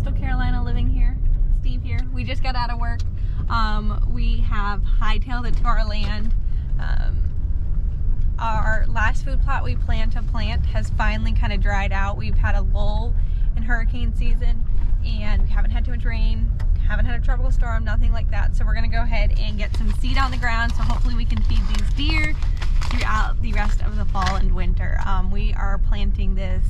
Coastal Carolina living here. Steve here. We just got out of work. We have hightailed it to our land. Our last food plot we planned to plant has finally kind of dried out. We've had a lull in hurricane season and we haven't had too much rain, haven't had a tropical storm, nothing like that. So we're gonna go ahead and get some seed on the ground so hopefully we can feed these deer throughout the rest of the fall and winter. We are planting this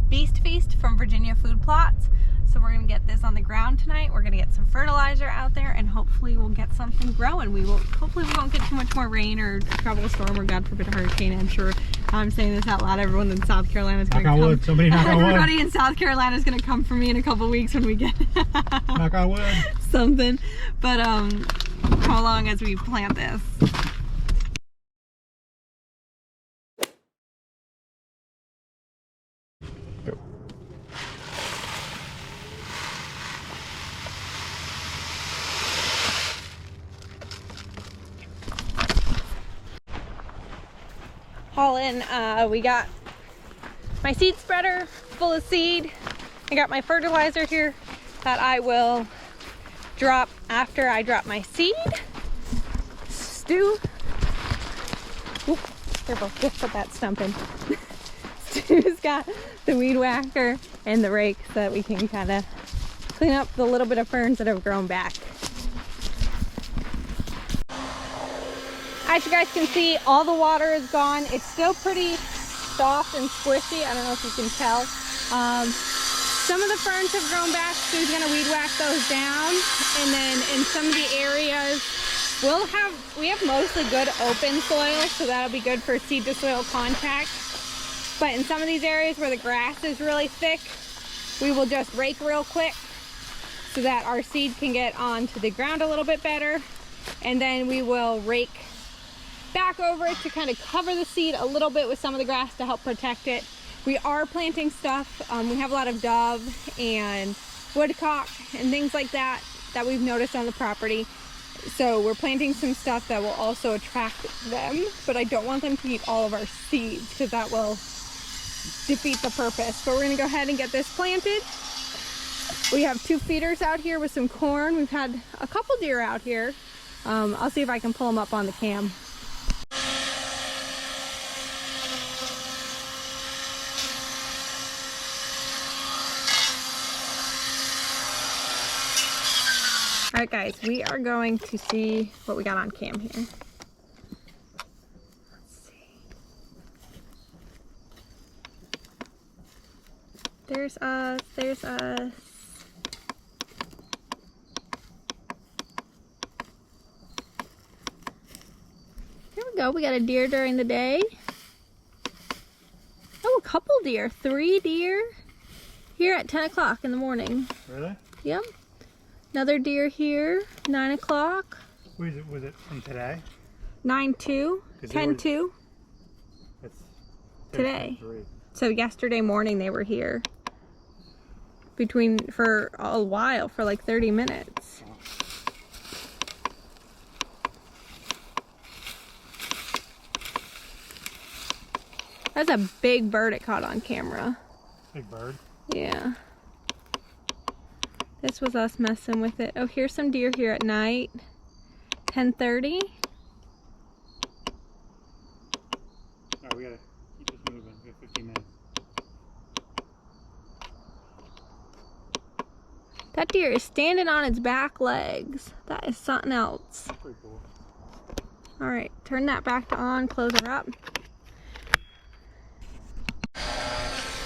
Beast Feast from Virginia Food Plots. So we're gonna get this on the ground tonight. We're gonna get some fertilizer out there and hopefully we'll get something growing. Hopefully we won't get too much more rain or a tropical storm or God forbid a hurricane. I'm sure I'm saying this out loud. Everyone in South Carolina is gonna come. Knock on wood. Somebody knock on wood. Everybody in South Carolina is gonna come for me in a couple weeks when we get knock on wood. Something. But how long as we plant this? All in, we got my seed spreader full of seed. I got my fertilizer here that I will drop after I drop my seed. Stu, oop, careful, just put that stump in. Stu's got the weed whacker and the rake so that we can kind of clean up the little bit of ferns that have grown back. As you guys can see, all the water is gone. It's still pretty soft and squishy. I don't know if you can tell. Some of the ferns have grown back. Stu's gonna weed whack those down. And then in some of the areas, we have mostly good open soil, so that'll be good for seed to soil contact. But in some of these areas where the grass is really thick, we will just rake real quick so that our seed can get onto the ground a little bit better. And then we will rake back over it to kind of cover the seed a little bit with some of the grass to help protect it. We are planting stuff. We have a lot of dove and woodcock and things like that we've noticed on the property. So we're planting some stuff that will also attract them, but I don't want them to eat all of our seeds because that will defeat the purpose. But we're gonna go ahead and get this planted. We have 2 feeders out here with some corn. We've had a couple deer out here. I'll see if I can pull them up on the cam. All right, guys, we are going to see what we got on cam here. Let's see. There's us, there's us. There we go, we got a deer during the day. Oh, a couple deer, 3 deer here at 10 o'clock in the morning. Really? Yep. Another deer here, 9 o'clock. Was it from today? 9-2, 10-2. It's today. So yesterday morning they were here. For a while, for like 30 minutes. That's a big bird it caught on camera. Big bird? Yeah. This was us messing with it. Oh, here's some deer here at night. 10:30. Alright, we gotta keep this moving. We have 15 minutes. That deer is standing on its back legs. That is something else. Pretty cool. Alright, turn that back to on, close her up.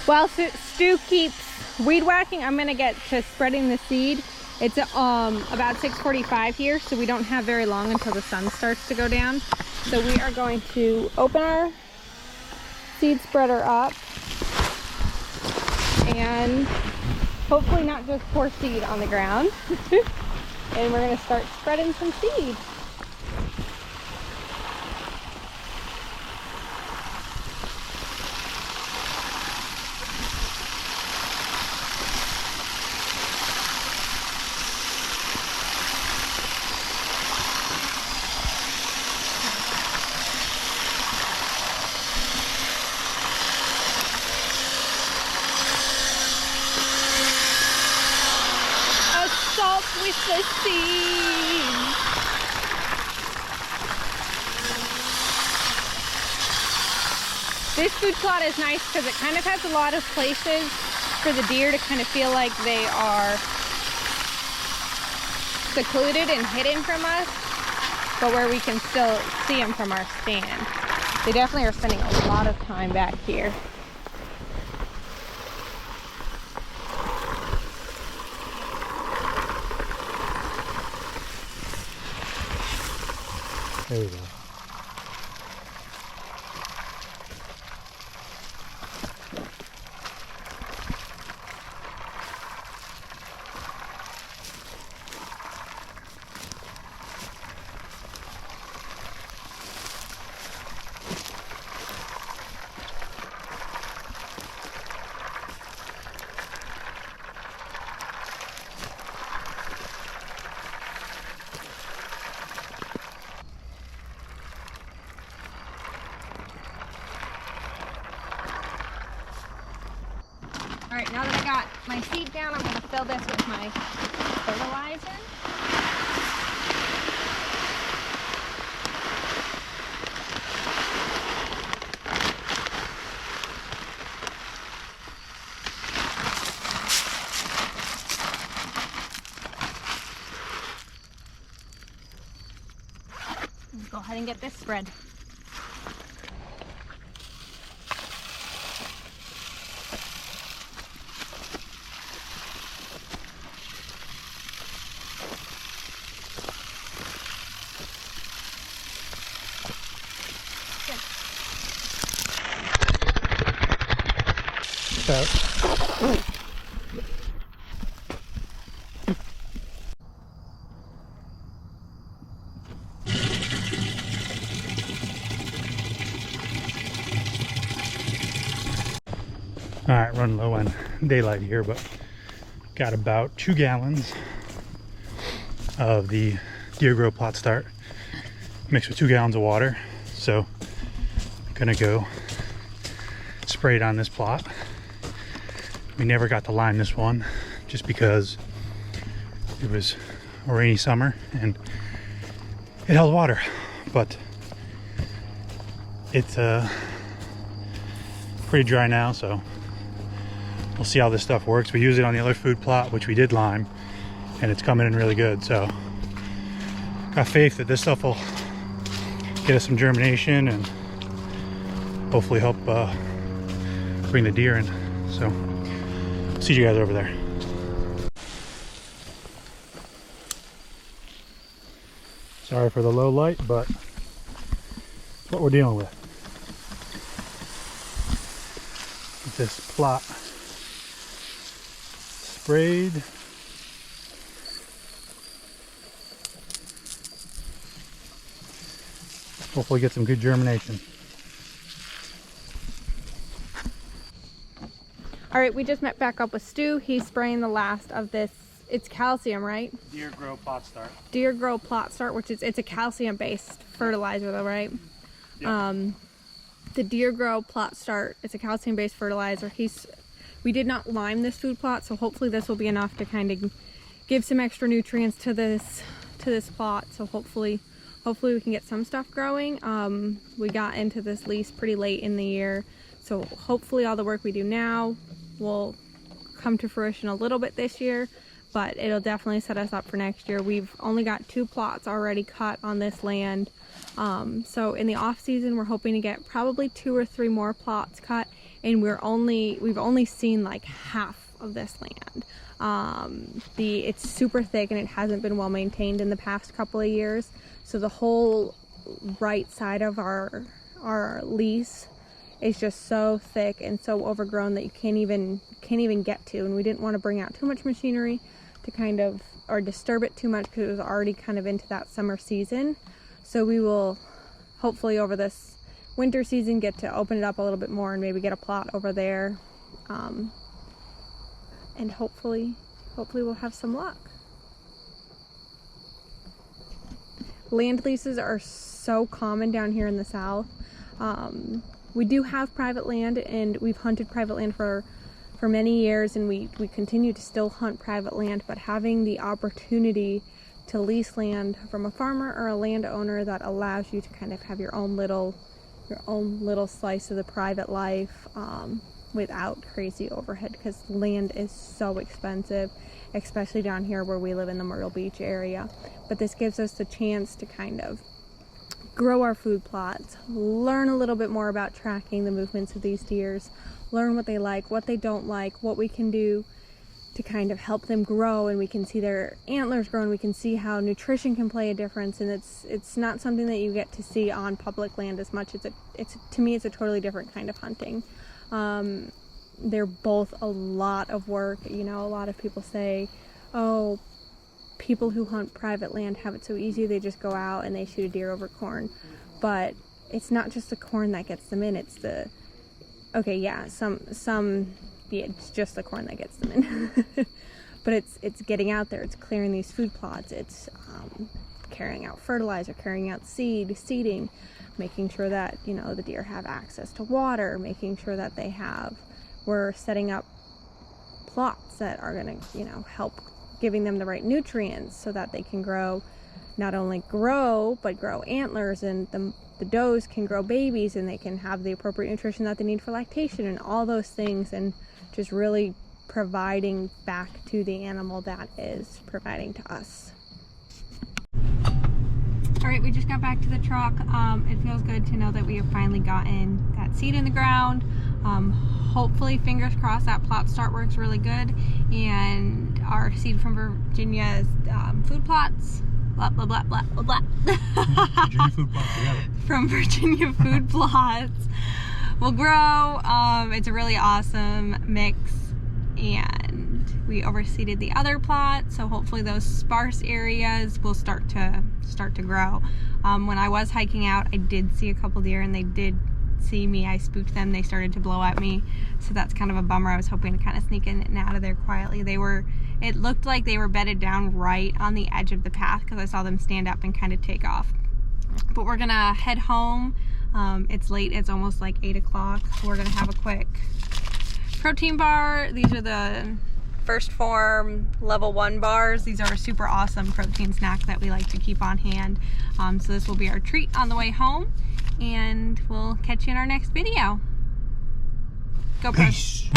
While Stu keeps weed whacking, I'm gonna get to spreading the seed. It's about 6:45 here, so we don't have very long until the sun starts to go down. So we are going to open our seed spreader up and hopefully not just pour seed on the ground. And we're gonna start spreading some seed. with the seeds. This food plot is nice because it kind of has a lot of places for the deer to kind of feel like they are secluded and hidden from us, but where we can still see them from our stand. They definitely are spending a lot of time back here. There we go. All right, now that I got my seed down, I'm going to fill this with my fertilizer. Let's go ahead and get this spread. All right, running low on daylight here, but got about 2 gallons of the Deer Grow Plot Start mixed with 2 gallons of water. So I'm gonna go spray it on this plot. We never got to lime this one just because it was a rainy summer and it held water, but it's pretty dry now, so we'll see how this stuff works. We use it on the other food plot, which we did lime, and it's coming in really good. So got faith that this stuff will get us some germination and hopefully help bring the deer in. So see you guys over there. Sorry for the low light, but it's what we're dealing with. Get this plot sprayed. Hopefully get some good germination. All right, we just met back up with Stu. He's spraying the last of this. It's calcium, right? Deer Grow Plot Start. Deer Grow Plot Start, which is, it's a calcium-based fertilizer though, right? Yep. The Deer Grow Plot Start, it's a calcium-based fertilizer. We did not lime this food plot, so hopefully this will be enough to kind of give some extra nutrients to this plot. So hopefully we can get some stuff growing. We got into this lease pretty late in the year, so hopefully all the work we do now will come to fruition a little bit this year, but it'll definitely set us up for next year. We've only got 2 plots already cut on this land. So in the off season, we're hoping to get probably 2 or 3 more plots cut, and we've only seen like half of this land. It's super thick and it hasn't been well maintained in the past couple of years. So the whole right side of our lease is just so thick and so overgrown that you can't even get to. And we didn't want to bring out too much machinery to kind of, or disturb it too much because it was already kind of into that summer season. So we will hopefully over this winter season get to open it up a little bit more and maybe get a plot over there. And hopefully we'll have some luck. Land leases are so common down here in the south. We do have private land, and we've hunted private land for for many years, and we continue to still hunt private land, but having the opportunity to lease land from a farmer or a landowner that allows you to kind of have your own little slice of the private life, without crazy overhead, because land is so expensive, especially down here where we live in the Myrtle Beach area. But this gives us the chance to kind of grow our food plots, learn a little bit more about tracking the movements of these deers, learn what they like, what they don't like, what we can do to kind of help them grow, and we can see their antlers grow, and we can see how nutrition can play a difference. And it's not something that you get to see on public land as much. To me it's a totally different kind of hunting. They're both a lot of work. You know, a lot of people say, oh, people who hunt private land have it so easy, they just go out and they shoot a deer over corn. But it's not just the corn that gets them in, it's the, okay, yeah, yeah, it's just the corn that gets them in. But it's getting out there, it's clearing these food plots, it's carrying out fertilizer, carrying out seeding, making sure that, you know, the deer have access to water, making sure that we're setting up plots that are going to, you know, help giving them the right nutrients so that they can not only grow, but grow antlers, and the does can grow babies, and they can have the appropriate nutrition that they need for lactation and all those things, and just really providing back to the animal that is providing to us. All right, we just got back to the truck. It feels good to know that we have finally gotten that seed in the ground. Hopefully, fingers crossed, that plot start works really good, and our seed from Virginia's food plots, blah blah blah blah blah. Virginia food plots, we got it. From Virginia food plots will grow. It's a really awesome mix, and we overseeded the other plots, so hopefully those sparse areas will start to grow. When I was hiking out, I did see a couple deer, and they did see me. I spooked them. They started to blow at me, so that's kind of a bummer. I was hoping to kind of sneak in and out of there quietly. It looked like they were bedded down right on the edge of the path, because I saw them stand up and kind of take off. But we're gonna head home. It's late, it's almost like 8 o'clock. We're gonna have a quick protein bar. These are the First Form level 1 bars. These are a super awesome protein snack that we like to keep on hand. So this will be our treat on the way home, and we'll catch you in our next video. Go, Peace.